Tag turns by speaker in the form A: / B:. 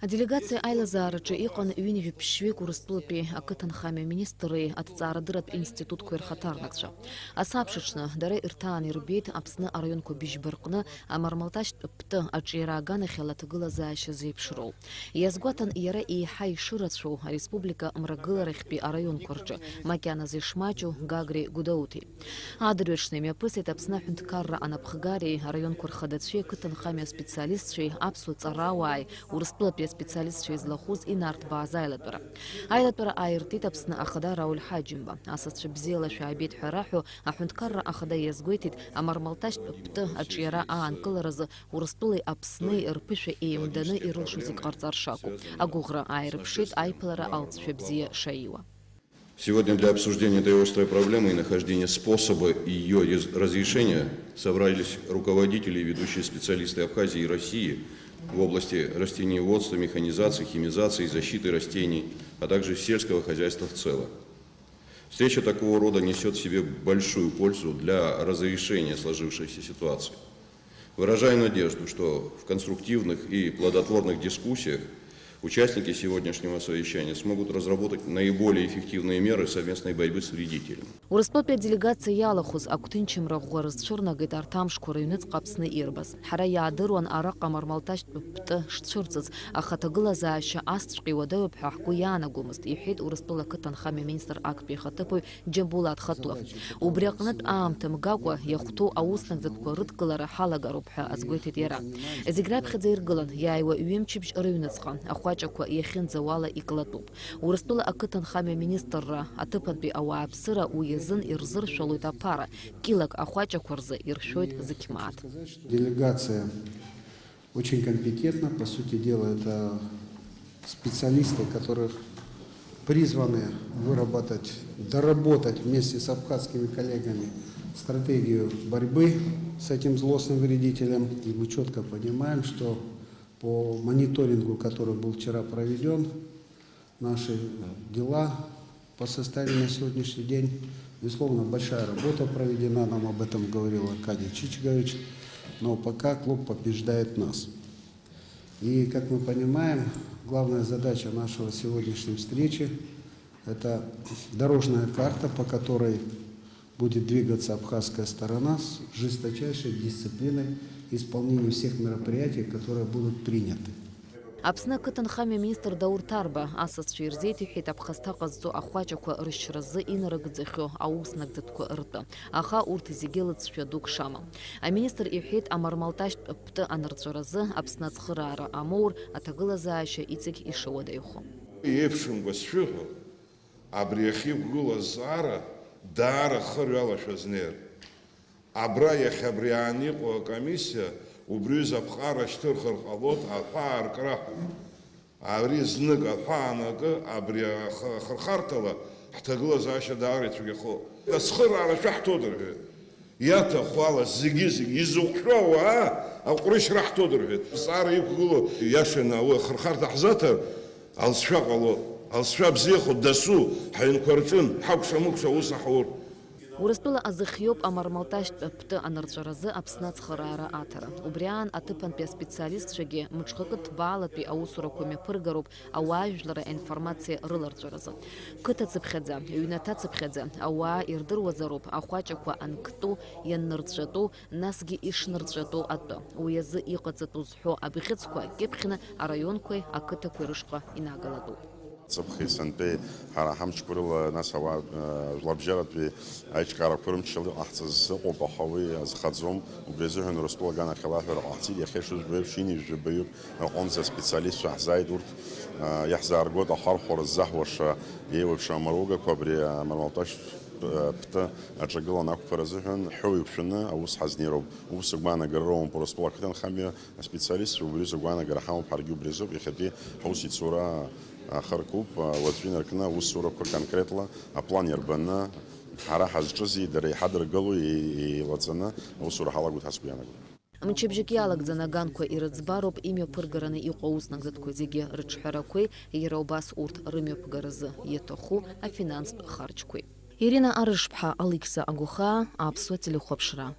A: Делегация Айлазарачи иқан үйіне пішвек Урыстылыпе ақытанхаме министры атцарадырат институт кверхатарнакча. Асапшычны дары иртаан ирбет апсны арайонку бижбырқны амармалташ пты ачираганы хелатыгыла зааща зепшырол. Язгуатан иера и хай шырачу республика мрагыларыхпи арайонкурчы макяна зешмачу гагри гудаути. Адырвечны мепысет апсна хюнткарра анапхгари арайонкур хадаче кытанхаме специалистчи апсу царауай Урыстылыпе специалист из Лохуз и Нарт База Айлатура. Айлатура айртит апсна ахада Рауль Хаджимба. Асасчы бзела шабит хараху, ахунткарра ахада язгуйтит, амармалташ пты ачьяра аанкыларазы Урыстылы апсны ирпыше и мданы ирылшузик арцаршаку. Агугра айрпшит айпылара алцфе бзия шаила.
B: Сегодня для обсуждения этой острой проблемы и нахождения способа ее разрешения собрались руководители и ведущие специалисты Абхазии и России в области растениеводства, механизации, химизации, защиты растений, а также сельского хозяйства в целом. Встреча такого рода несет в себе большую пользу для разрешения сложившейся ситуации. Выражаю надежду, что в конструктивных и плодотворных дискуссиях участники сегодняшнего совещания смогут разработать наиболее эффективные меры совместной борьбы с вредителями.
A: Урыстылыпе делегация ялахуз акутинчимра гуарызчурнагыт артамшку районец капсны ирбас. Хара ядыруан араqa мармалташ пты штшурцыз ахатагыла зааща астшки вадаю пхахку янагумыз. Ихид Урыстыла кытанхаме министр акпи хатыпой Джабулат Хатлов. Убряqнат аамтым гагуа яхту ауснак затква рыткалара халагару пха азгуйтит яра. Зиграб хадзаиргылан яйва уемчибж районецқан. Ахвачаква яхин завала и клатуп. Урыстыла акытанхаме министрра атыпанпи ауаапсыра уезын ирзыр шалуйта пара. Килак ахвачакварзы иршойт закимат.
C: Делегация очень компетентна. По сути дела, это специалисты, которых призваны выработать, доработать вместе с абхазскими коллегами стратегию борьбы с этим злостным вредителем. И мы четко понимаем, что по мониторингу, который был вчера проведен, наши дела по состоянию на сегодняшний день, безусловно, большая работа проведена, нам об этом говорил Аркадий Чичигович, но пока клуб побеждает нас. И, как мы понимаем, главная задача нашего сегодняшней встречи – это дорожная карта, по которой будет двигаться абхазская сторона с жесточайшей дисциплиной исполнения всех мероприятий, которые будут приняты.
A: Апсна кытанхаме министр Даур Тарба асас чирзейти хит абхазтaqazzu ахвачаква рышразы инарагдзехё ауснагдытква рты. Аха урт зигелыцшё дук шама. А министр ихит амармалташ пты анырцразы апсна цхырара амур атагыла зааща ицик ишуадайху.
D: Епшим госшыгы абрехив гула зара дара хыряла шазнер. Абра яхабриани ко комиссия убрюз абхара штырхыр халот афар краху. Авризныг афанага абря хырхартала хтагла заша даритвгехо. Тасхырара шахтодыргы. Ята хвала зиги-зиги изукшова ақуриш рахтодыргы. Сар ипгуло яшена ва хырхарта хзата алсшaqalo алсшабзехо дасу хайнкварчын хакшамукша усахур.
A: Урыстыла азыхьёб амармалташ пты анырцразы апснац хырара атара. Убриан атыпанпе специалист шеге мычхыкыт балапи аусуракуме пыргаруп ауажлара информация рыларцразы. Кыта цыпхедзе, юната цыпхедзе, ауа ирдыруазаруп ахвачаква анкту яннырцжату насги ишнырцжату атты. Уязы иқыцыту зхё абихыцква кепхина арайонквай акытаквай рышква инагаладу.
E: Цыпхи санпе харахамчкурла насава жлабжаратви айчкара курмчил ахцаз опахави аз хадзом убезухен Урыстыла халахер ахцил яхешуз бевшини жбеюк онза специалист шахзайдурт яхзар год ахар хорзахваш евша марога кабри мармалташ пта аджагала накфаразухен хуйпшна аус хазниров усугмана гарром Урыстыла кытанхаме специалист убезугмана гарахам паргю брезов ихати хауси цура Харкуп, Латвин Аркна, Уссура конкретно, а планер Бена, Харахаз Джази, Дарей Хадр Галу и Лацана, Уссура Халагут Хаскуяна.
A: Мчебжикиалак занаганква и рыцбароб имя пыргараны и коуснак заткой зиге рычхаракой, ераубас урт рымё пгаразы етоху, а финанс харчкой. Ирина Арышпха, Алекса Агуха, Апсуа телехопшра.